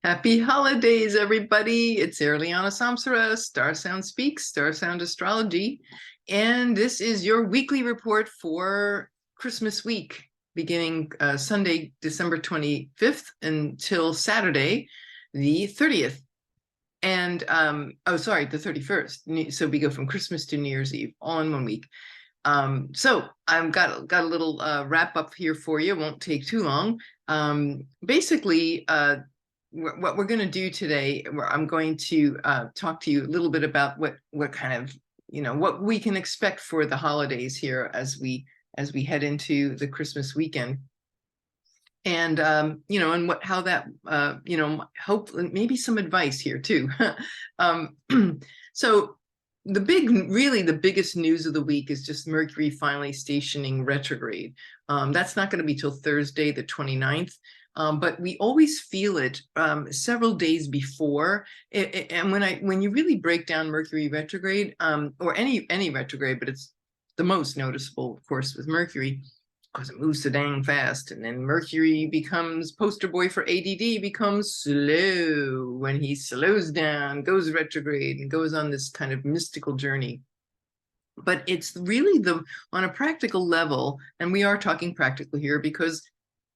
Happy holidays, everybody. It's Irlianna, StarSound Speaks, StarSound Astrology. And this is your weekly report for Christmas week, beginning Sunday, December 25th until Saturday, the 30th. And, the 31st. So we go from Christmas to New Year's Eve, all in 1 week. So I've got a little wrap up here for you. It won't take too long. Basically, what we're going to do today, I'm going to talk to you a little bit about what kind of, what we can expect for the holidays here as we head into the Christmas weekend. And, and how that, hopefully maybe some advice here too. So really the biggest news of the week is just Mercury finally stationing retrograde. That's not going to be till Thursday, the 29th. But we always feel it several days before. And when you really break down Mercury retrograde, or any retrograde, but it's the most noticeable, of course, with Mercury, because it moves so dang fast. And then Mercury becomes poster boy for ADD, becomes slow. When he slows down, goes retrograde, and goes on this kind of mystical journey. But it's really on a practical level, and we are talking practical here because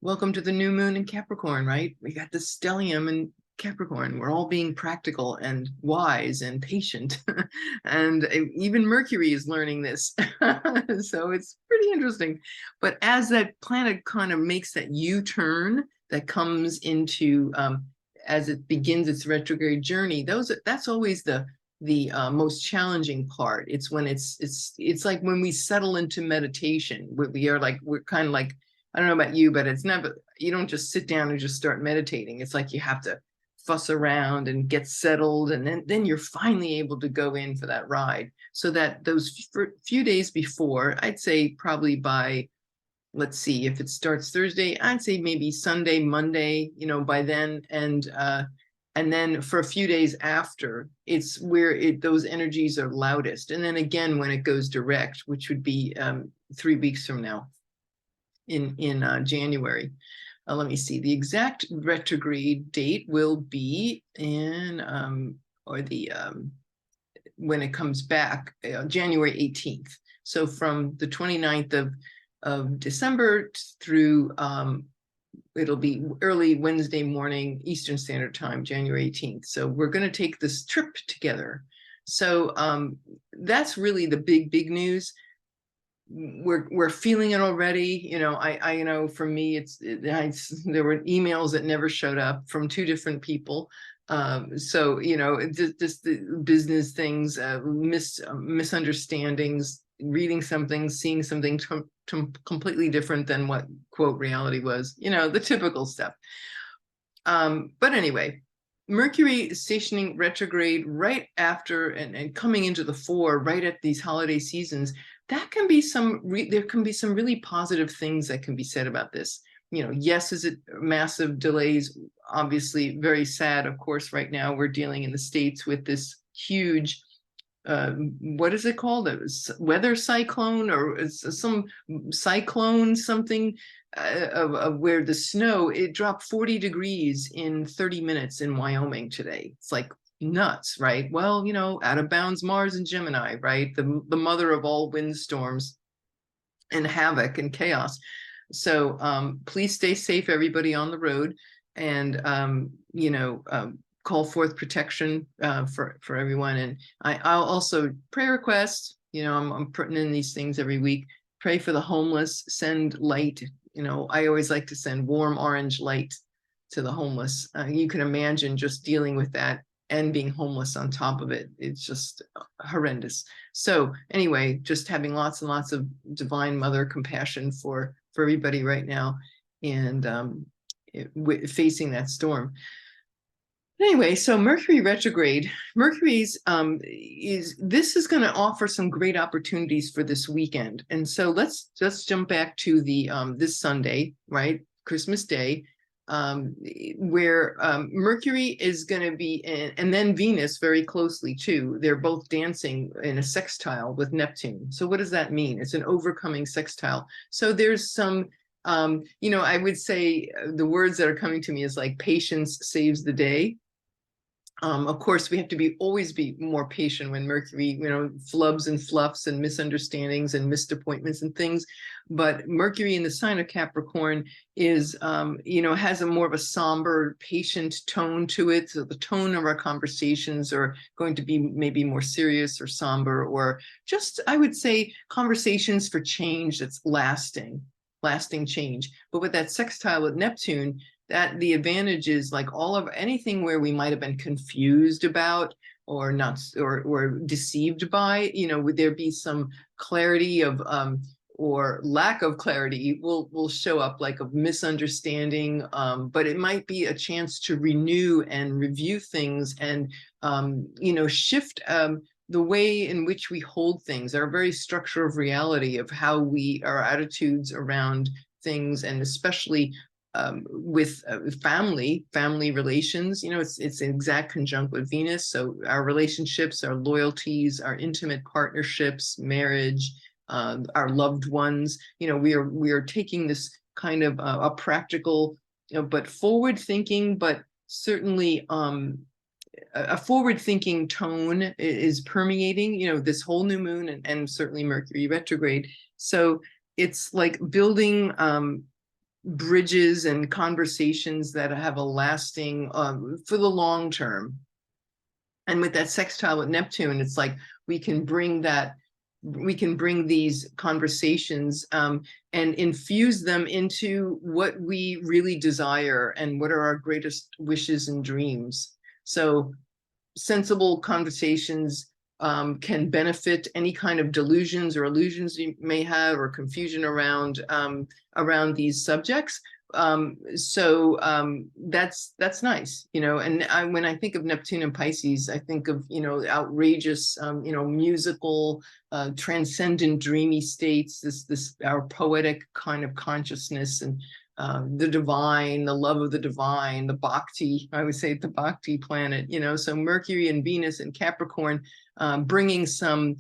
welcome to the new moon in Capricorn, right? We got the stellium in Capricorn. We're all being practical and wise and patient. And even Mercury is learning this. So it's pretty interesting. But as that planet kind of makes that U-turn that comes into, as it begins its retrograde journey, that's always the most challenging part. It's when it's like when we settle into meditation, we're kind of like, I don't know about you, but it's never, you don't just sit down and just start meditating. It's like you have to fuss around and get settled, and then you're finally able to go in for that ride. So that those few days before, I'd say probably by, let's see, if it starts Thursday, I'd say maybe Sunday, Monday, by then, and then for a few days after, it's where those energies are loudest. And then again, when it goes direct, which would be 3 weeks from now, in January. Let me see, the exact retrograde date will be in when it comes back, January 18th. So from the 29th of December through it'll be early Wednesday morning Eastern Standard Time, January 18th. So we're going to take this trip together. So that's really the big news. We're feeling it already. I know for me, there were emails that never showed up from 2 different people. So, just the business things, misunderstandings, reading something, seeing something completely different than what quote reality was, the typical stuff. But anyway, Mercury stationing retrograde right after and coming into the fore right at these holiday seasons, that can be there can be some really positive things that can be said about this. Yes, is it massive delays? Obviously, very sad. Of course, right now we're dealing in the States with this huge, what is it called? A weather cyclone or some cyclone, something of where the snow, it dropped 40 degrees in 30 minutes in Wyoming today. It's like nuts, right? Well, out of bounds Mars and Gemini, right? The mother of all windstorms and havoc and chaos. So please stay safe, everybody on the road, and call forth protection for everyone. And I'll also pray requests. I'm putting in these things every week. Pray for the homeless. Send light. I always like to send warm orange light to the homeless. You can imagine just dealing with that and being homeless on top of it. It's just horrendous. So anyway, just having lots and lots of divine mother compassion for everybody right now, and facing that storm. Anyway, so Mercury retrograde, Mercury's this is going to offer some great opportunities for this weekend. And so let's jump back to the this Sunday, right? Christmas Day. Where Mercury is going to be in, and then Venus very closely too. They're both dancing in a sextile with Neptune. So what does that mean? It's an overcoming sextile. So there's some You know, I would say the words that are coming to me is like patience saves the day. Of course, we have to always be more patient when Mercury, you know, flubs and fluffs and misunderstandings and missed appointments and things. But Mercury in the sign of Capricorn is, you know, has a more of a somber, patient tone to it. So the tone of our conversations are going to be maybe more serious or somber, or just, I would say, conversations for change that's lasting change. But with that sextile with Neptune, that the advantage is like all of anything where we might have been confused about or not, or deceived by, you know, would there be some clarity of or lack of clarity will show up, like a misunderstanding, but it might be a chance to renew and review things and you know, shift the way in which we hold things, our very structure of reality of how our attitudes around things, and especially with family relations. You know, it's an exact conjunct with Venus. So our relationships, our loyalties, our intimate partnerships, marriage, our loved ones, you know, we are taking this kind of a practical, you know, but forward thinking, but certainly a forward thinking tone is permeating, you know, this whole new moon, and certainly Mercury retrograde. So it's like building bridges and conversations that have a lasting for the long term. And with that sextile with Neptune, it's like we can bring these conversations and infuse them into what we really desire and what are our greatest wishes and dreams. So sensible conversations can benefit any kind of delusions or illusions you may have, or confusion around these subjects. That's nice, you know. And when I think of Neptune and Pisces, I think of, you know, outrageous, you know, musical, transcendent, dreamy states. This our poetic kind of consciousness, and the divine, the love of the divine, the bhakti. I would say the bhakti planet, you know. So Mercury and Venus and Capricorn, bringing some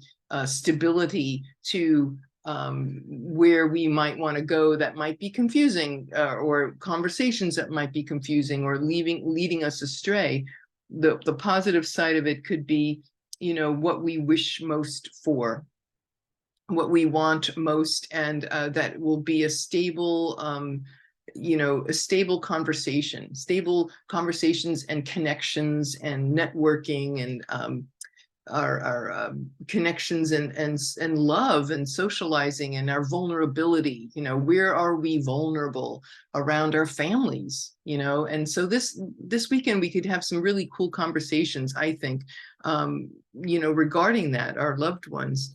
stability to where we might want to go that might be confusing, or conversations that might be confusing or leading us astray. The positive side of it could be, you know, what we wish most for, what we want most, and that will be a stable, you know, a stable conversations and connections and networking, and our connections and love and socializing, and our vulnerability. You know, where are we vulnerable around our families, you know? And so this weekend we could have some really cool conversations, I think, you know, regarding that, our loved ones.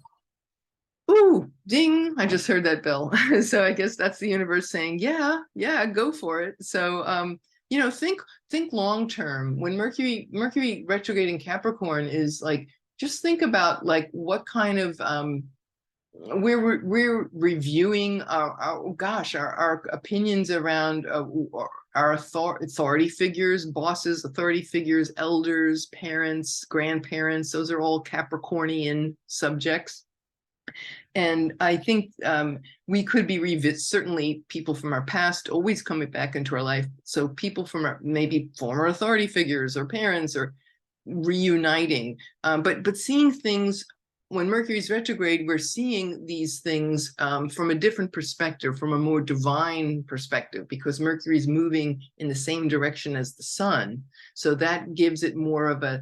Ooh, ding, I just heard that bell. So I guess that's the universe saying, yeah, go for it. So you know, think long term. When Mercury retrograde in Capricorn is like, just think about like what kind of we're reviewing our opinions around our authority figures, bosses, authority figures, elders, parents, grandparents. Those are all Capricornian subjects. And I think we could be certainly people from our past always coming back into our life. So people from our maybe former authority figures or parents, or reuniting, but seeing things. When Mercury's retrograde, we're seeing these things from a different perspective, from a more divine perspective, because Mercury's moving in the same direction as the sun. So that gives it more of a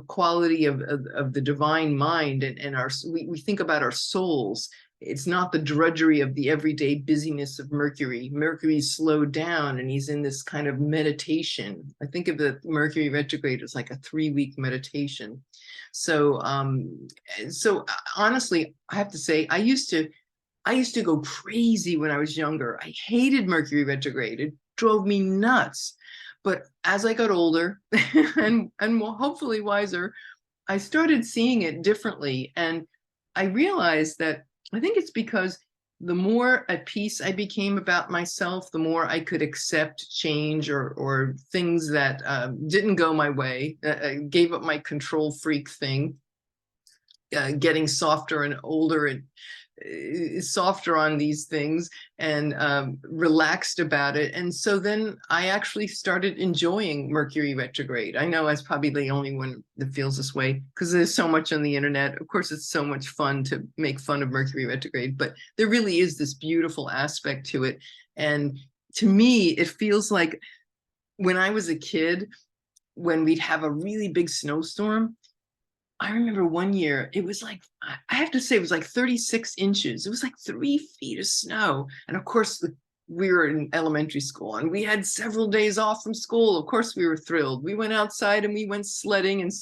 quality of the divine mind, and we think about our souls. It's not the drudgery of the everyday busyness of Mercury. Mercury's slowed down, and he's in this kind of meditation. I think of the Mercury retrograde as like a 3-week meditation. So honestly, I have to say, I used to go crazy when I was younger. I hated Mercury retrograde. It drove me nuts. But as I got older and hopefully wiser, I started seeing it differently. And I realized that I think it's because the more at peace I became about myself, the more I could accept change or things that didn't go my way. I gave up my control freak thing, getting softer and older, and softer on these things and relaxed about it. And so then I actually started enjoying Mercury retrograde. I know I was probably the only one that feels this way because there's so much on the internet. Of course, it's so much fun to make fun of Mercury retrograde, but there really is this beautiful aspect to it. And to me, it feels like when I was a kid, when we'd have a really big snowstorm, I remember one year, it was like, I have to say, it was like 36 inches. It was like 3 feet of snow. And of course, we were in elementary school and we had several days off from school. Of course, we were thrilled. We went outside and we went sledding and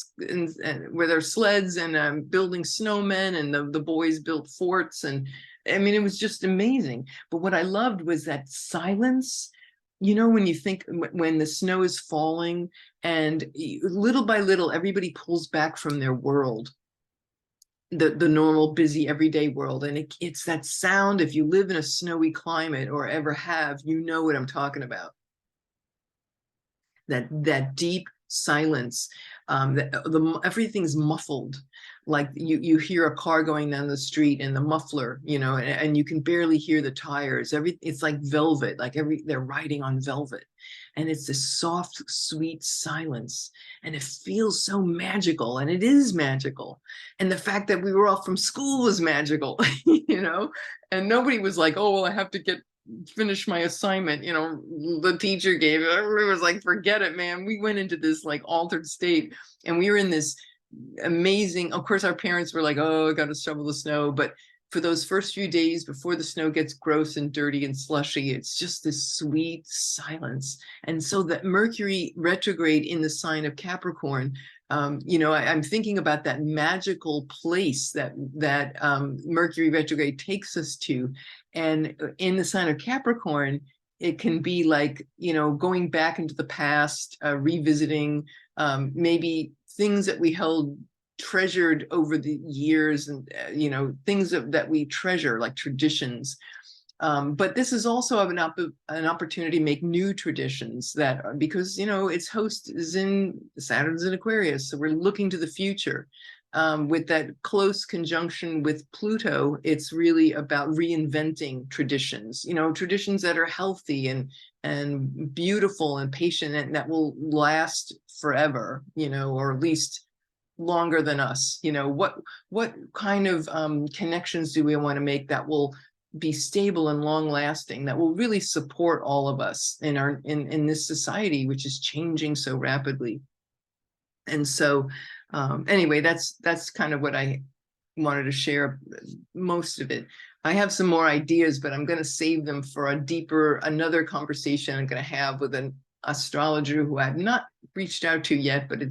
with our sleds and building snowmen, and the boys built forts. And I mean, it was just amazing. But what I loved was that silence. You know, when you think when the snow is falling and little by little, everybody pulls back from their world, the normal, busy, everyday world. And it's that sound. If you live in a snowy climate or ever have, you know what I'm talking about. That deep silence, everything's muffled. Like you hear a car going down the street and the muffler, you know, and you can barely hear the tires. It's like velvet, like they're riding on velvet. And it's this soft, sweet silence. And it feels so magical, and it is magical. And the fact that we were off from school was magical, you know, and nobody was like, oh, well, I have to finish my assignment, you know, the teacher gave it. Everybody was like, forget it, man. We went into this like altered state, and we were in this amazing, of course, our parents were like, oh, I got to shovel the snow. But for those first few days before the snow gets gross and dirty and slushy, it's just this sweet silence. And so that Mercury retrograde in the sign of Capricorn, you know, I'm thinking about that magical place that Mercury retrograde takes us to. And in the sign of Capricorn, it can be like, you know, going back into the past, revisiting maybe things that we held treasured over the years, and you know, things that we treasure, like traditions. But this is also an opportunity to make new traditions that, because, you know, its host is Saturn's in Aquarius, so we're looking to the future. With that close conjunction with Pluto, it's really about reinventing traditions, you know, traditions that are healthy and beautiful and patient, and that will last forever, you know, or at least longer than us. You know, what kind of connections do we want to make that will be stable and long lasting, that will really support all of us in this society, which is changing so rapidly. And so anyway, that's kind of what I wanted to share, most of it. I have some more ideas, but I'm going to save them for another conversation I'm going to have with an astrologer who I've not reached out to yet, but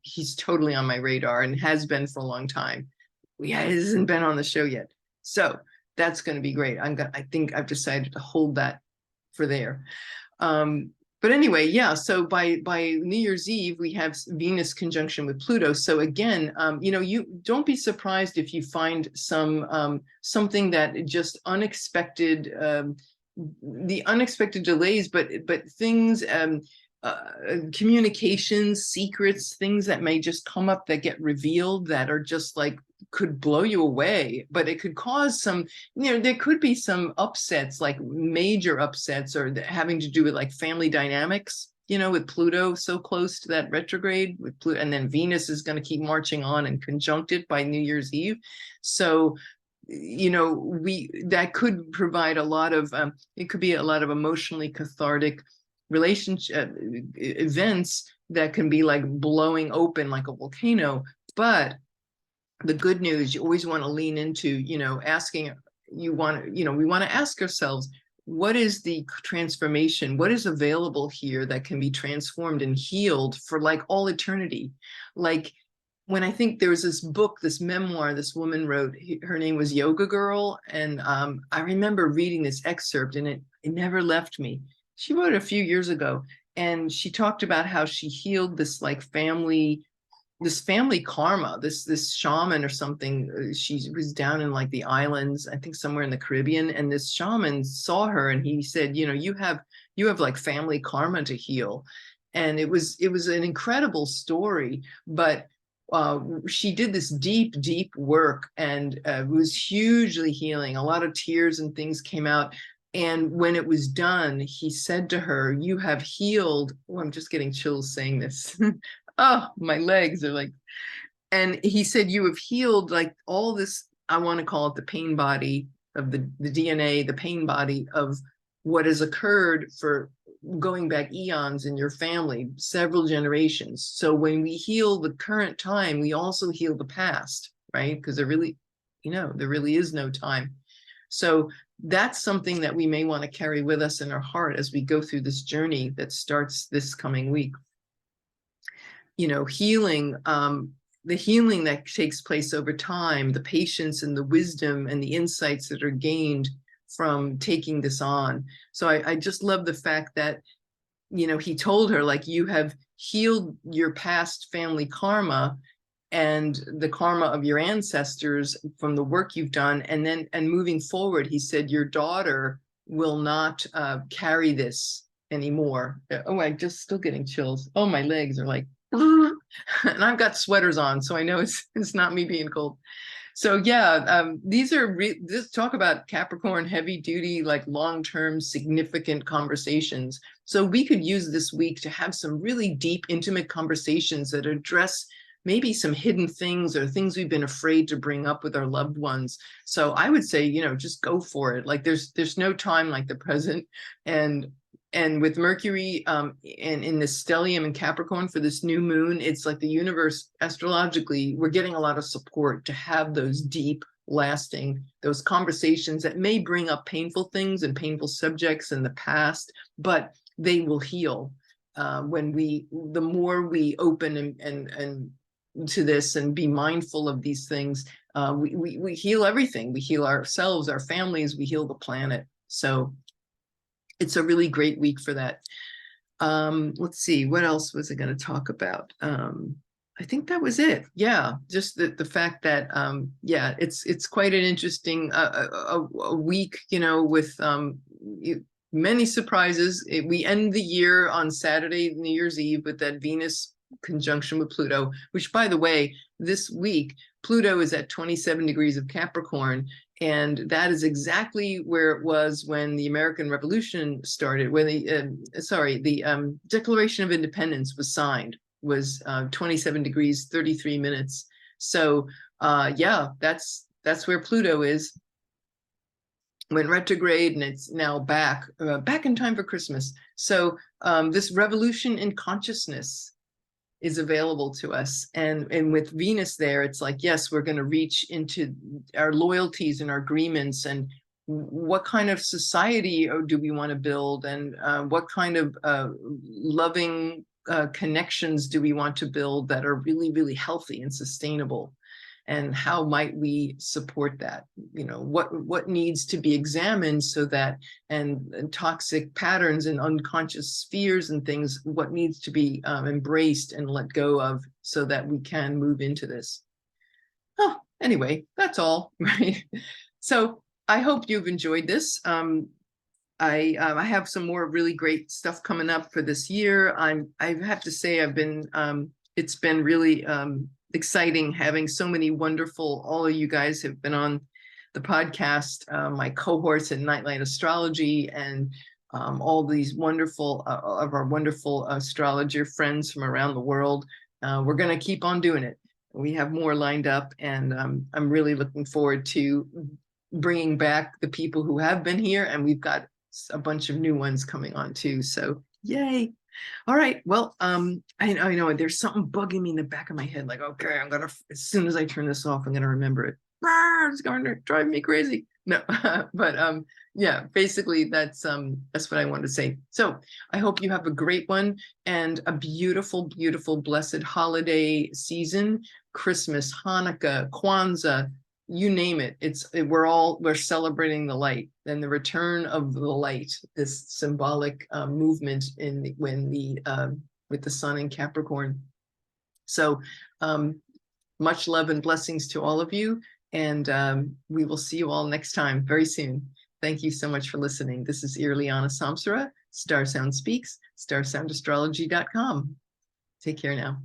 he's totally on my radar and has been for a long time. He hasn't been on the show yet. So that's going to be great. I think I've decided to hold that for there. But anyway, yeah, so by New Year's Eve, we have Venus conjunction with Pluto. So again, you know, you don't be surprised if you find something that just unexpected, the unexpected delays, but things, communications, secrets, things that may just come up that get revealed that are just like, could blow you away. But it could cause some, you know, there could be some upsets, like major upsets, or having to do with like family dynamics, you know, with Pluto so close to that retrograde with Pluto, and then Venus is going to keep marching on and conjunct it by New Year's Eve. So, you know, that could provide a lot of, it could be a lot of emotionally cathartic relationship events that can be like blowing open like a volcano. But the good news, you always want to lean into, you know, we want to ask ourselves, what is the transformation? What is available here that can be transformed and healed for like all eternity? Like, when I think there was this book, this memoir this woman wrote, her name was Yoga Girl. And I remember reading this excerpt, and it never left me. She wrote it a few years ago, and she talked about how she healed this like family karma, this shaman or something. She was down in like the islands, I think somewhere in the Caribbean, and this shaman saw her and he said, you know, you have like family karma to heal. And it was an incredible story. But she did this deep, deep work, and it was hugely healing. A lot of tears and things came out. And when it was done, he said to her, "You have healed." Oh, I'm just getting chills saying this. Oh, my legs are like, and he said, "You have healed like all this," I want to call it the pain body of the DNA, the pain body of what has occurred for going back eons in your family, several generations. So when we heal the current time, we also heal the past, right? Because there really, there really is no time. So that's something that we may want to carry with us in our heart as we go through this journey that starts this coming week. Healing, the healing that takes place over time, the patience and the wisdom and the insights that are gained from taking this on. So I just love the fact that, he told her, like, you have healed your past family karma and the karma of your ancestors from the work you've done. And moving forward, he said, your daughter will not carry this anymore. Oh, I'm just still getting chills. Oh, my legs are like, and I've got sweaters on, so I know it's not me being cold. So yeah, these are this talk about Capricorn heavy duty, like long-term significant conversations. So we could use this week to have some really deep, intimate conversations that address maybe some hidden things or things we've been afraid to bring up with our loved ones. So I would say, just go for it. Like there's no time like the present. And with Mercury and in the stellium in Capricorn for this new moon, it's like the universe, astrologically, we're getting a lot of support to have those deep, lasting, those conversations that may bring up painful things and painful subjects in the past, but they will heal the more we open and to this and be mindful of these things. We heal everything. We heal ourselves, our families, we heal the planet. So it's a really great week for that. Let's see, what else was I going to talk about? I think that was it. Yeah, just the fact that, yeah, it's quite an interesting a week, with many surprises. We end the year on Saturday, New Year's Eve, with that Venus conjunction with Pluto, which, by the way, this week, Pluto is at 27 degrees of Capricorn. And that is exactly where it was when the American Revolution started, when the Declaration of Independence was signed, was 27 degrees, 33 minutes. So yeah, that's where Pluto is. Went retrograde, and it's now back in time for Christmas. So this revolution in consciousness is available to us. And with Venus there, it's like, yes, we're going to reach into our loyalties and our agreements, and what kind of society do we want to build, and what kind of loving connections do we want to build that are really, really healthy and sustainable. And how might we support that? What needs to be examined so that, and toxic patterns and unconscious spheres and things, what needs to be embraced and let go of so that we can move into this. Oh, anyway, that's all, right? So I hope you've enjoyed this. I have some more really great stuff coming up for this year. I have to say, it's been really exciting having so many wonderful, all of you guys have been on the podcast, my cohorts in Nightlight Astrology, and all these wonderful of our wonderful astrologer friends from around the world. We're going to keep on doing it. We have more lined up, and I'm really looking forward to bringing back the people who have been here, and we've got a bunch of new ones coming on too. So yay. All right. Well, I know there's something bugging me in the back of my head. Like, okay, as soon as I turn this off, I'm going to remember it. It's going to drive me crazy. No, but yeah, basically that's what I wanted to say. So I hope you have a great one and a beautiful, beautiful, blessed holiday season, Christmas, Hanukkah, Kwanzaa, you name it. We're celebrating the light and the return of the light, this symbolic movement with the sun in Capricorn. So much love and blessings to all of you, and we will see you all next time very soon. Thank you so much for listening. This is Irlianna Samsara, StarSound Speaks, StarSoundastrology.com. Take care now.